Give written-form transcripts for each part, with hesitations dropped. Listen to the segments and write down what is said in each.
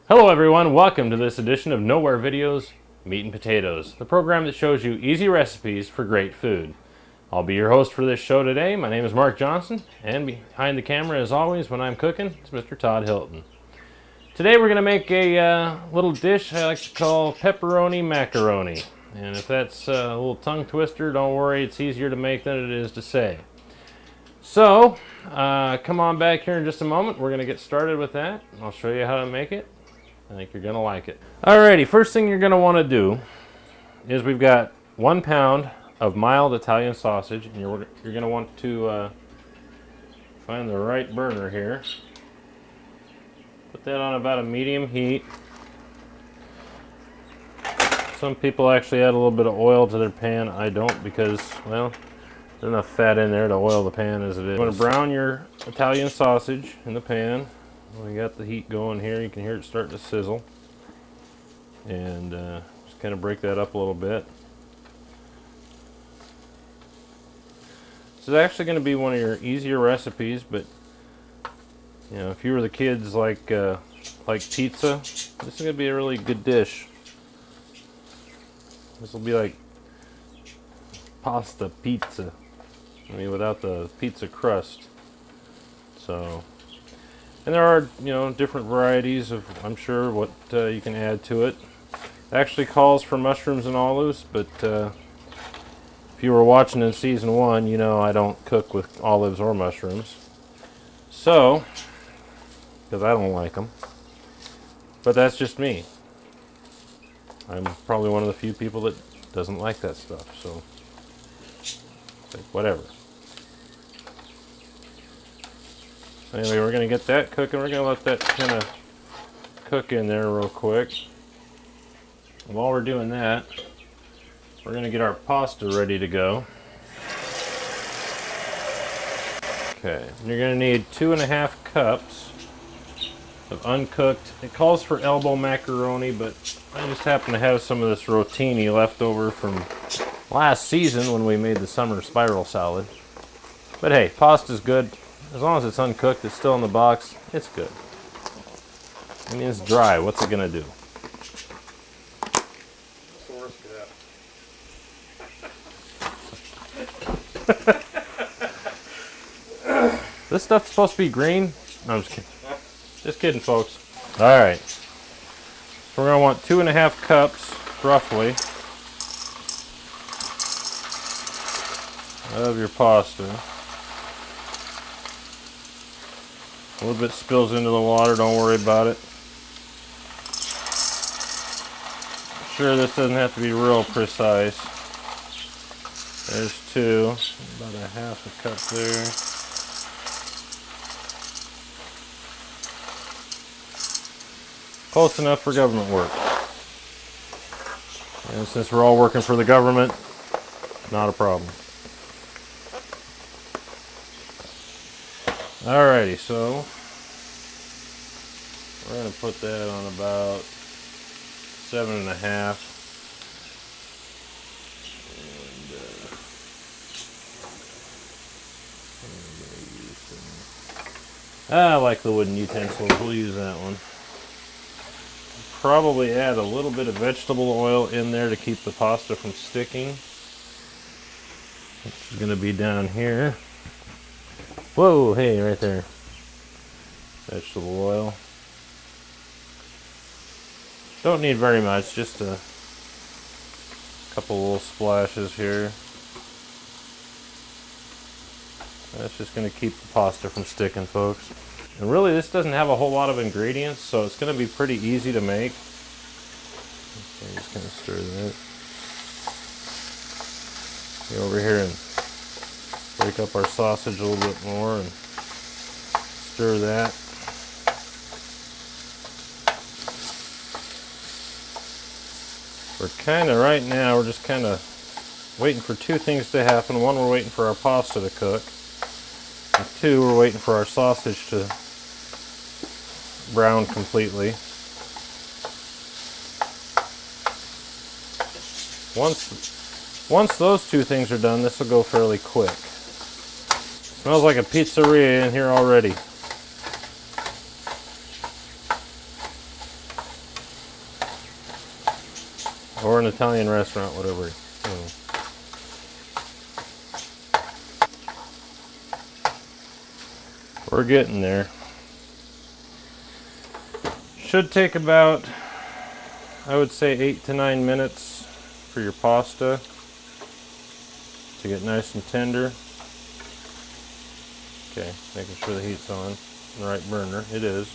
Hello everyone, welcome to this edition of Nowhere Videos, Meat and Potatoes, the program that shows you easy recipes for great food. I'll be your host for this show today. My name is Mark Johnson, and behind the camera as always when I'm cooking is Mr. Todd Hilton. Today we're going to make a little dish I like to call pepperoni macaroni. And if that's a little tongue twister, don't worry, it's easier to make than it is to say. So, come on back here in just a moment. We're going to get started with that. I'll show you how to make it. I think you're going to like it. Alrighty, first thing you're going to want to do is we've got 1 pound of mild Italian sausage, and you're going to want to find the right burner here. Put that on about a medium heat. Some people actually add a little bit of oil to their pan. I don't because, well, there's enough fat in there to oil the pan as it is. You want to brown your Italian sausage in the pan. We got the heat going here. You can hear it starting to sizzle. And just kind of break that up a little bit. This is actually going to be one of your easier recipes, but you know, if you were the kids like pizza, this is going to be a really good dish. This will be like pasta pizza. I mean, without the pizza crust. So. And there are, you know, different varieties of, I'm sure, what you can add to it. It actually calls for mushrooms and olives, but if you were watching in season 1, you know I don't cook with olives or mushrooms. So, because I don't like them. But that's just me. I'm probably one of the few people that doesn't like that stuff, so like, whatever. Anyway, we're going to get that cooking. We're going to let that kind of cook in there real quick. While we're doing that, we're going to get our pasta ready to go. Okay, you're going to need 2.5 cups of uncooked. It calls for elbow macaroni, but I just happen to have some of this rotini left over from last season when we made the summer spiral salad. But hey, pasta's good. As long as it's uncooked, it's still in the box, it's good. I mean, it's dry. What's it going to do? This stuff's supposed to be green? No, I'm just kidding. Just kidding, folks. Alright. So we're going to want 2.5 cups, roughly, of your pasta. A little bit spills into the water, don't worry about it. Sure, this doesn't have to be real precise. There's 2, about 1/2 cup there. Close enough for government work. And since we're all working for the government, not a problem. Alrighty, so we're going to put that on about 7.5. I like the wooden utensils, we'll use that one. Probably add a little bit of vegetable oil in there to keep the pasta from sticking. Which is going to be down here. Whoa, hey, right there. Vegetable oil. Don't need very much, just a couple little splashes here. That's just going to keep the pasta from sticking, folks. And really, this doesn't have a whole lot of ingredients, so it's going to be pretty easy to make. Okay, just kind of stir that. Go over here and break up our sausage a little bit more and stir that. We're kind of, right now, we're just kind of waiting for 2 things to happen. 1, we're waiting for our pasta to cook. And 2, we're waiting for our sausage to brown completely. Once those 2 things are done, this will go fairly quick. Smells like a pizzeria in here already. or an Italian restaurant, whatever. We're getting there. Should take about, I would say, 8 to 9 minutes for your pasta to get nice and tender. Okay, making sure the heat's on the right burner. It is.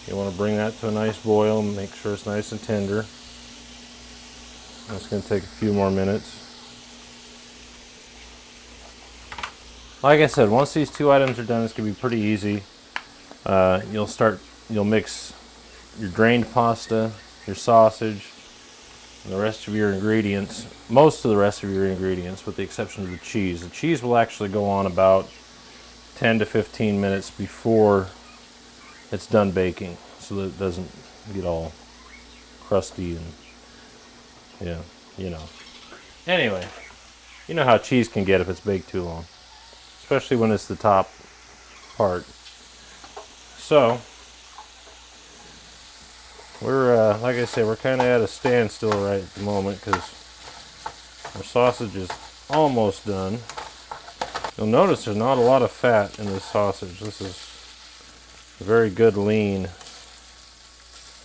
You want to bring that to a nice boil and make sure it's nice and tender. That's going to take a few more minutes. Like I said, once these two items are done, it's going to be pretty easy. You'll mix your drained pasta, your sausage, and the rest of your ingredients, most of the rest of your ingredients, with the exception of the cheese. The cheese will actually go on about 10 to 15 minutes before it's done baking, so that it doesn't get all crusty and, yeah, you know. Anyway, you know how cheese can get if it's baked too long, especially when it's the top part. So, we're, like I say, we're kind of at a standstill right at the moment because our sausage is almost done. You'll notice there's not a lot of fat in this sausage. This is a very good lean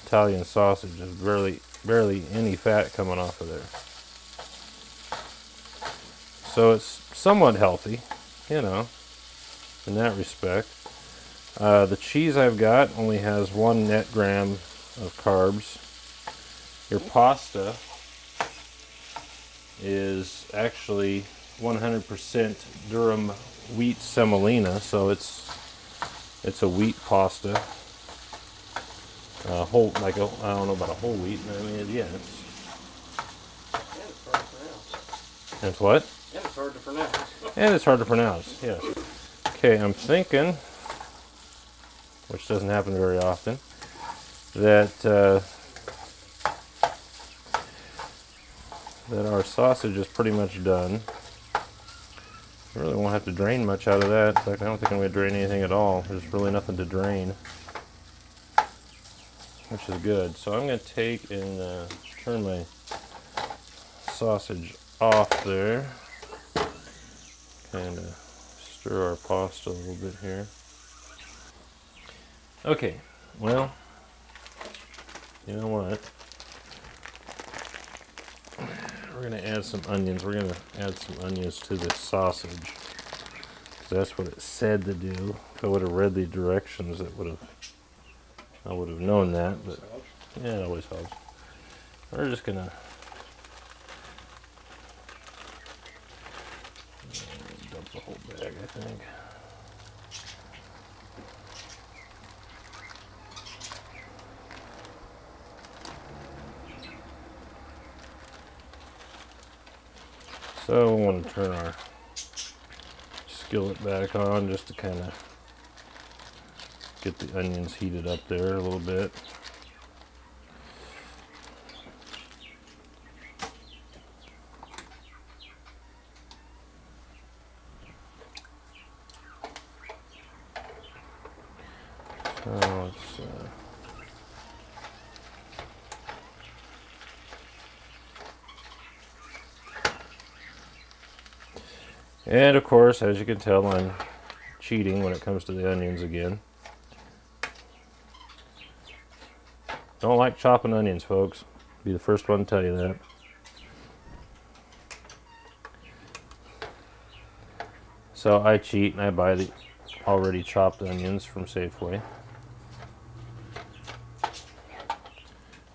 Italian sausage. There's barely any fat coming off of there. So it's somewhat healthy, you know, in that respect. The cheese I've got only has 1 net gram of carbs. Your pasta is actually 100% durum wheat semolina, so it's a wheat pasta. Whole, like I don't know about a whole wheat. I mean, yeah. And it's hard to pronounce. It's what? And it's hard to pronounce. And it's hard to pronounce. Yes. Okay, I'm thinking, which doesn't happen very often, that our sausage is pretty much done. I really won't have to drain much out of that. In fact, I don't think I'm going to drain anything at all. There's really nothing to drain, which is good. So I'm going to take and turn my sausage off there. Kind of stir our pasta a little bit here. Okay, well, you know what? We're going to add some onions. We're going to add some onions to this sausage, because that's what it said to do. If I would have read the directions, I would have known that, but yeah, it always helps. We're just going to dump the whole bag, I think. So we want to turn our skillet back on just to kind of get the onions heated up there a little bit. So let's and of course, as you can tell, I'm cheating when it comes to the onions again. Don't like chopping onions, folks. Be the first one to tell you that. So I cheat and I buy the already chopped onions from Safeway.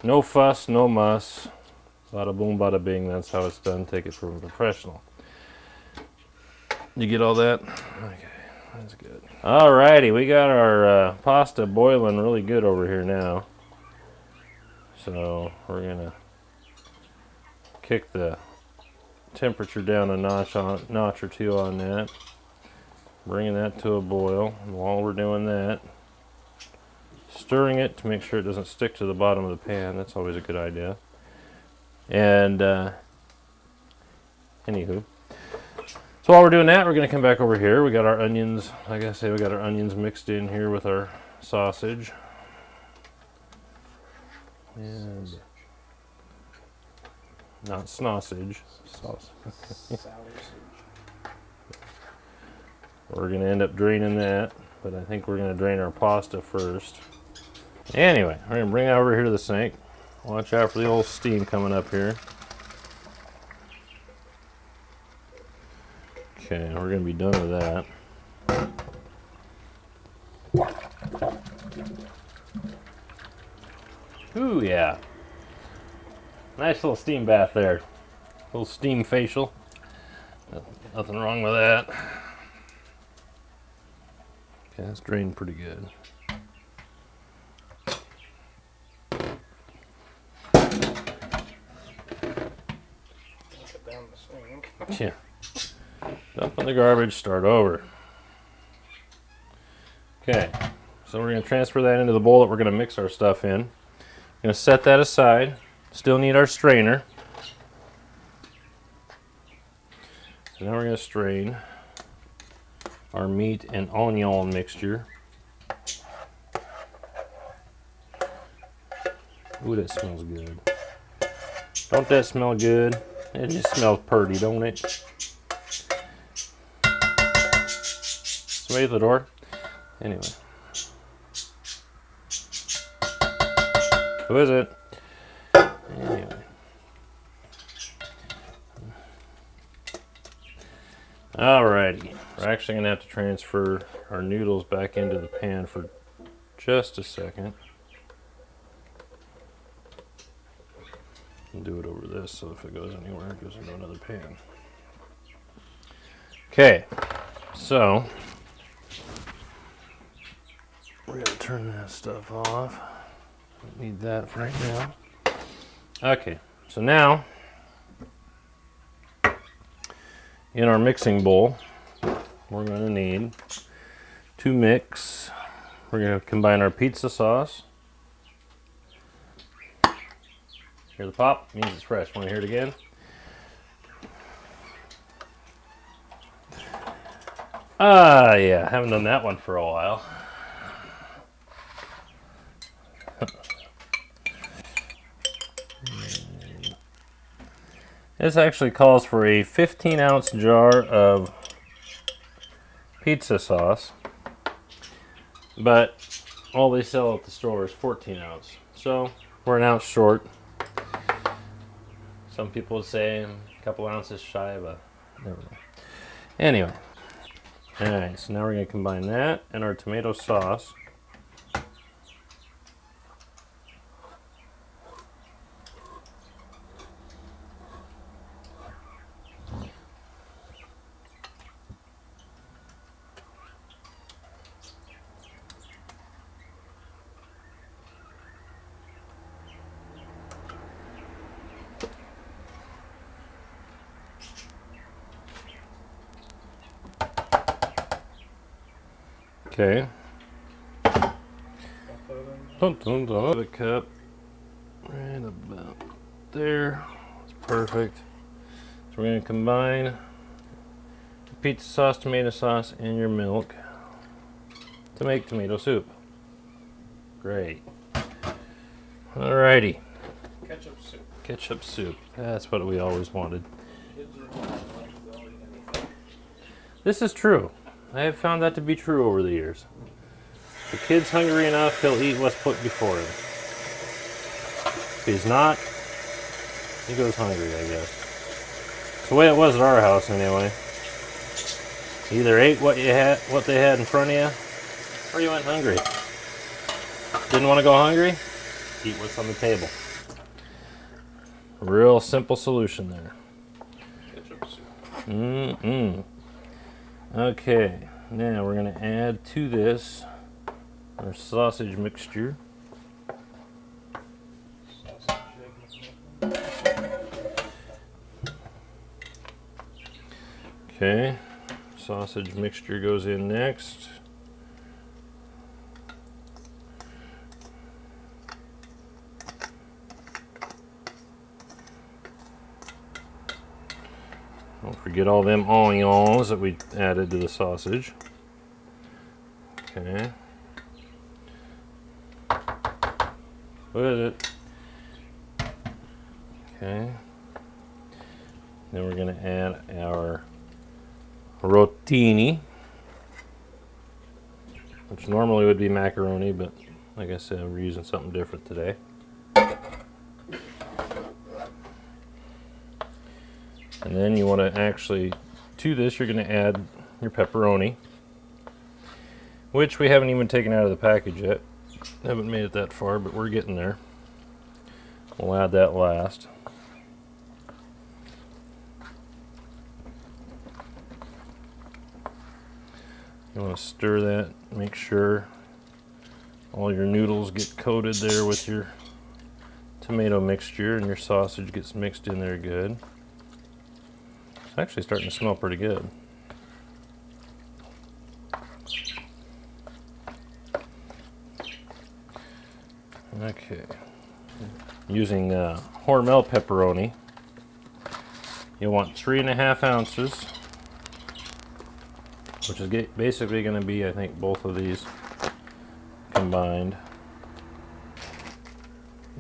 No fuss, no muss. Bada boom, bada bing. That's how it's done. Take it from a professional. You get all that? Okay, that's good. Alrighty, we got our pasta boiling really good over here now. So we're gonna kick the temperature down a notch or two on that, bringing that to a boil. And while we're doing that, stirring it to make sure it doesn't stick to the bottom of the pan. That's always a good idea. And anywho. So while we're doing that, we're going to come back over here. We got our onions, like I say, we got our onions mixed in here with our sausage. And not sausage. Sauce. We're going to end up draining that, but I think we're going to drain our pasta first. Anyway, we're going to bring it over here to the sink. Watch out for the old steam coming up here. Okay, we're going to be done with that. Ooh, yeah. Nice little steam bath there. Little steam facial. Nothing wrong with that. Okay, that's drained pretty good. Put down the sink. Yeah. Dump in the garbage, start over. Okay, so we're going to transfer that into the bowl that we're going to mix our stuff in. Going to set that aside. Still need our strainer. So now we're going to strain our meat and onion mixture. Ooh, that smells good. Don't that smell good? It just smells pretty, don't it? Somebody at the door? Anyway. Who is it? Anyway. Alrighty. We're actually going to have to transfer our noodles back into the pan for just a second. I'll do it over this so if it goes anywhere, it goes into another pan. Okay. So, we're going to turn that stuff off. Don't need that for right now. Okay, so now in our mixing bowl, we're going to need to mix. We're going to combine our pizza sauce. Hear the pop? Means it's fresh. Want to hear it again? Yeah, haven't done that one for a while. This actually calls for a 15-ounce jar of pizza sauce, but all they sell at the store is 14 ounce. So we're an ounce short. Some people would say a couple ounces shy of a, never know. Anyway, all right, so now we're going to combine that and our tomato sauce. Okay. Dun, dun, dun. The cup right about there. That's perfect. So we're going to combine the pizza sauce, tomato sauce, and your milk to make tomato soup. Great. Alrighty. Ketchup soup. Ketchup soup. That's what we always wanted. Kids are like they'll eat anything. This is true. I have found that to be true over the years. If the kid's hungry enough, he'll eat what's put before him. If he's not, he goes hungry, I guess. It's the way it was at our house anyway. You either ate what they had in front of you, or you went hungry. Didn't want to go hungry? Eat what's on the table. Real simple solution there. Ketchup soup. Mm-mm. Okay, now we're going to add to this our sausage mixture. Okay, sausage mixture goes in next. Don't forget all them onions that we added to the sausage. Okay. What is it? Okay. Then we're going to add our rotini, which normally would be macaroni, but like I said, we're using something different today. And then you want to actually, to this, you're going to add your pepperoni, which we haven't even taken out of the package yet. Haven't made it that far, but we're getting there. We'll add that last. You want to stir that, make sure all your noodles get coated there with your tomato mixture and your sausage gets mixed in there good. It's actually starting to smell pretty good. Okay. Using Hormel pepperoni, you'll want 3.5 ounces, which is basically going to be, I think, both of these combined.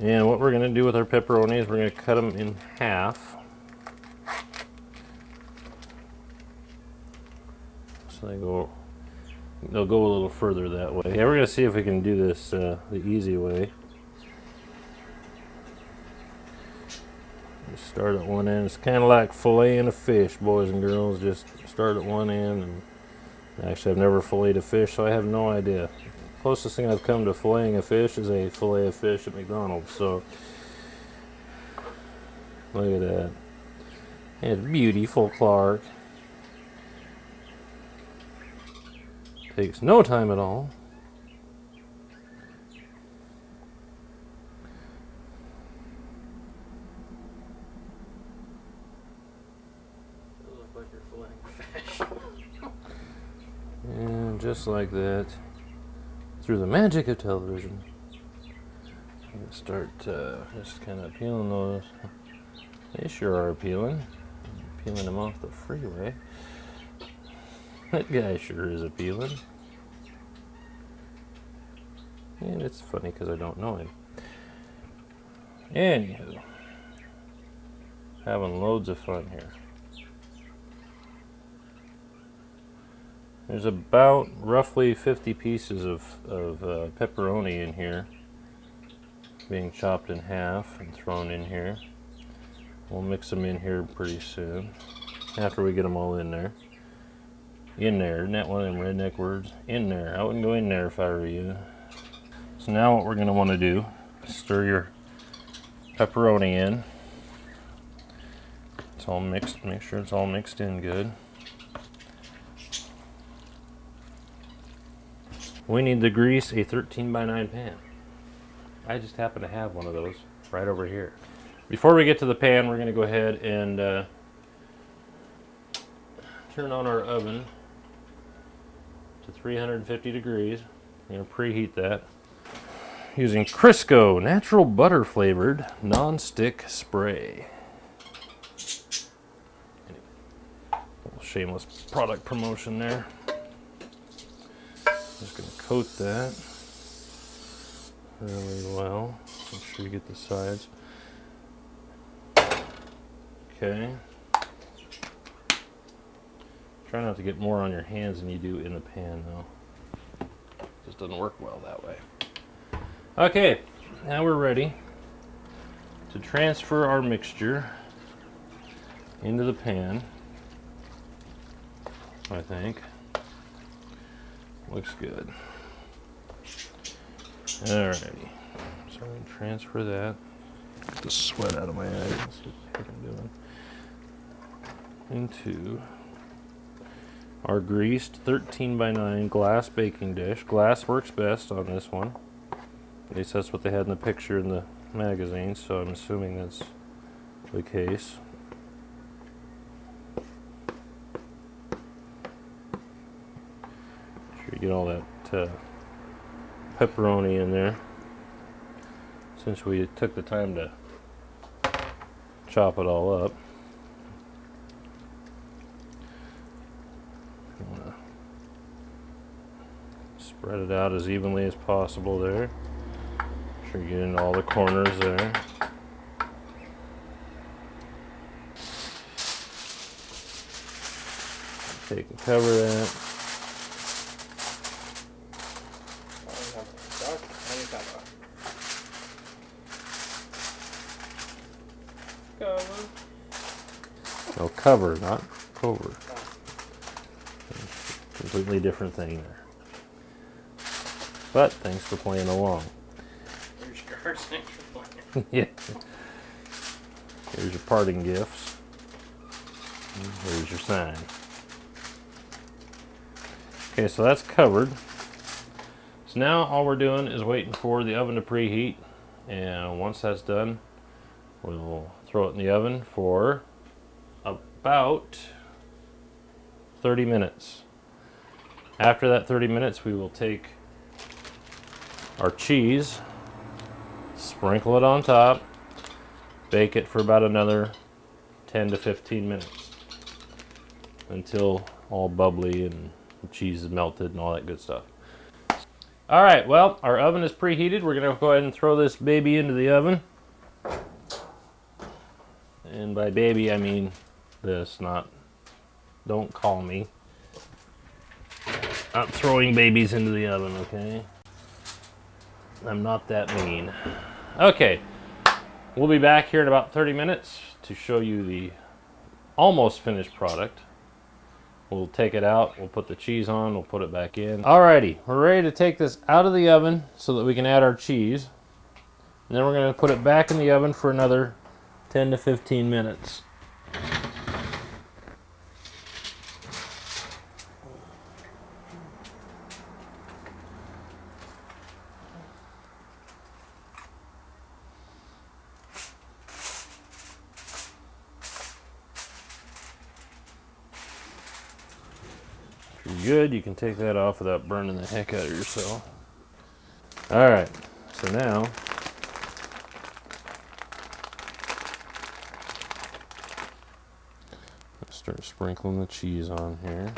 And what we're going to do with our pepperoni is we're going to cut them in half. So they'll go a little further that way. Yeah, we're going to see if we can do this the easy way. Just start at one end. It's kind of like filleting a fish, boys and girls. Just start at one end. And actually, I've never filleted a fish, so I have no idea. Closest thing I've come to filleting a fish is a fillet of fish at McDonald's. So look at that. It's beautiful, Clark. Takes no time at all. Look like you're filleting fish. And just like that, through the magic of television, I'm gonna start just kind of peeling those. They sure are peeling. Peeling them off the freeway. That guy sure is appealing. And it's funny because I don't know him. Anywho, having loads of fun here. There's about roughly 50 pieces of pepperoni in here, being chopped in half and thrown in here. We'll mix them in here pretty soon, after we get them all in there. In there, isn't that one of them redneck words? In there. I wouldn't go in there if I were you. So now what we're going to want to do is stir your pepperoni in. It's all mixed. Make sure it's all mixed in good. We need to grease a 13x9 pan. I just happen to have one of those right over here. Before we get to the pan, we're going to go ahead and turn on our oven to 350 degrees. I'm going to preheat that using Crisco natural butter flavored non-stick spray. A little shameless product promotion there. Just going to coat that really well. Make sure you get the sides. Okay. Try not to get more on your hands than you do in the pan, though. Just doesn't work well that way. Okay, now we're ready to transfer our mixture into the pan, I think. Looks good. Alrighty, so I'm going to transfer that. Get the sweat out of my eyes. Let's see what I'm doing. Into our greased 13x9 glass baking dish. Glass works best on this one. At least that's what they had in the picture in the magazine, so I'm assuming that's the case. Make sure you get all that pepperoni in there, since we took the time to chop it all up. Spread it out as evenly as possible there. Make sure you get into all the corners there. Take and cover that. No, cover, not cover. Completely different thing there. But thanks for playing along. Here's your cards. Thanks for playing. Yeah. Here's your parting gifts. Here's your sign. Okay, so that's covered. So now all we're doing is waiting for the oven to preheat. And once that's done, we'll throw it in the oven for about 30 minutes. After that 30 minutes, we will take our cheese, sprinkle it on top, bake it for about another 10 to 15 minutes until all bubbly and the cheese is melted and all that good stuff. All right, well, our oven is preheated. We're gonna go ahead and throw this baby into the oven. And by baby, I mean this, don't call me. Not throwing babies into the oven, okay? I'm not that mean. Okay, we'll be back here in about 30 minutes to show you the almost finished product. We'll take it out, we'll put the cheese on, we'll put it back in. Alrighty, we're ready to take this out of the oven so that we can add our cheese. And then we're gonna put it back in the oven for another 10 to 15 minutes. If you're good, you can take that off without burning the heck out of yourself. All right, so now let's start sprinkling the cheese on here.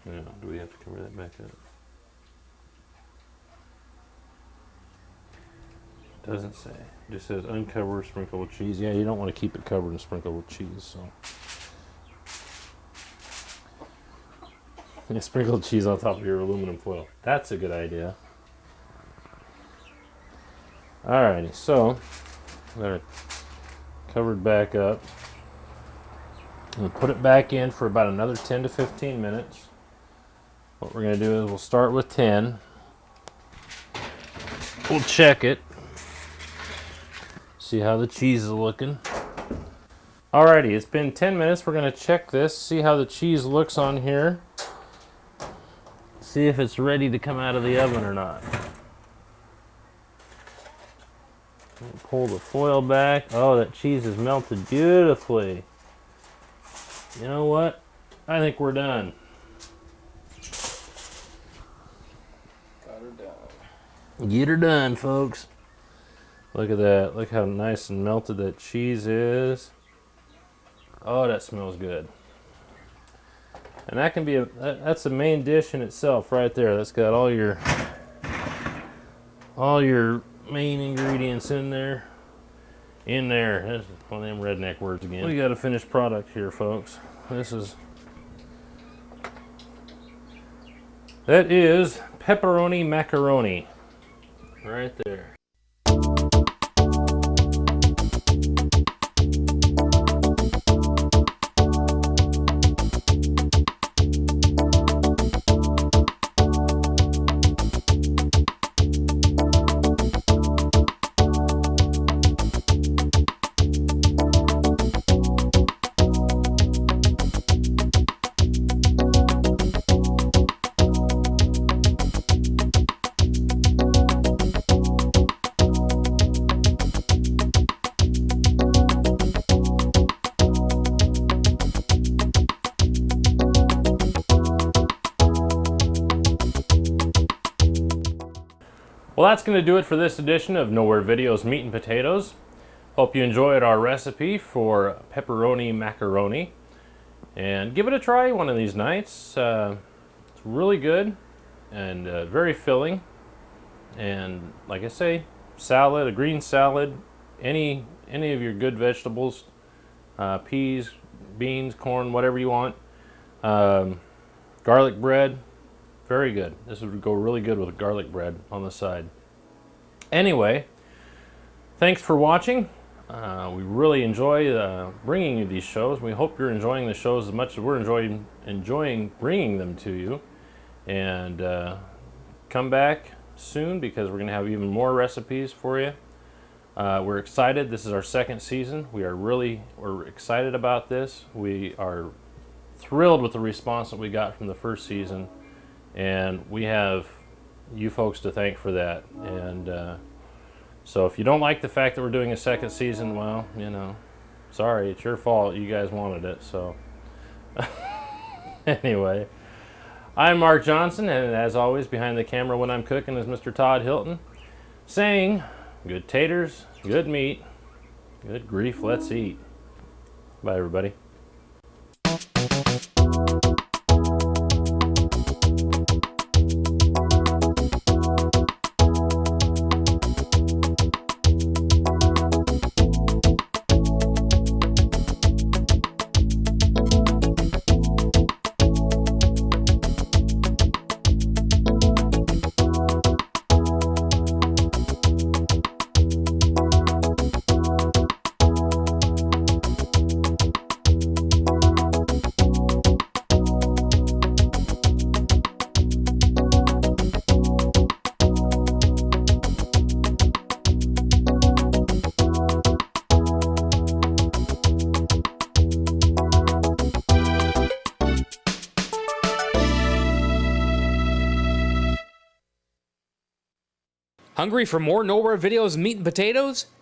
Now, do we have to cover that back up? Doesn't say. It just says uncover, sprinkle with cheese. Yeah, you don't want to keep it covered and sprinkled with cheese, so. Yeah, sprinkle cheese on top of your aluminum foil. That's a good idea. Alrighty, so they're covered back up. We'll put it back in for about another 10 to 15 minutes. What we're going to do is we'll start with 10. We'll check it. See how the cheese is looking. Alrighty, it's been 10 minutes. We're going to check this, see how the cheese looks on here. See if it's ready to come out of the oven or not. Pull the foil back. Oh, that cheese is melted beautifully. You know what? I think we're done. Got her done. Get her done, folks. Look at that. Look how nice and melted that cheese is. Oh, that smells good. And that can be that's a main dish in itself right there. That's got all your main ingredients in there. That's one of them redneck words again. We got a finished product here, folks. That is pepperoni macaroni. Right there. Well, that's going to do it for this edition of Nowhere Videos Meat and Potatoes. Hope you enjoyed our recipe for pepperoni macaroni. And give it a try one of these nights. It's really good and very filling. And like I say, salad, a green salad, any of your good vegetables, peas, beans, corn, whatever you want. Garlic bread, very good. This would go really good with garlic bread on the side. Anyway, thanks for watching. We really enjoy bringing you these shows. We hope you're enjoying the shows as much as we're enjoying bringing them to you. And come back soon because we're going to have even more recipes for you. We're excited. This is our second season. We're excited about this. We are thrilled with the response that we got from the first season, and we have you folks to thank for that. And so if you don't like the fact that we're doing a second season, well, you know, sorry, it's your fault. You guys wanted it. So anyway, I'm Mark Johnson, and as always, behind the camera when I'm cooking is Mr. Todd Hilton, saying, good taters, good meat, good grief, let's eat. Bye, everybody. Hungry for more Nowhere Videos Meat and Potatoes?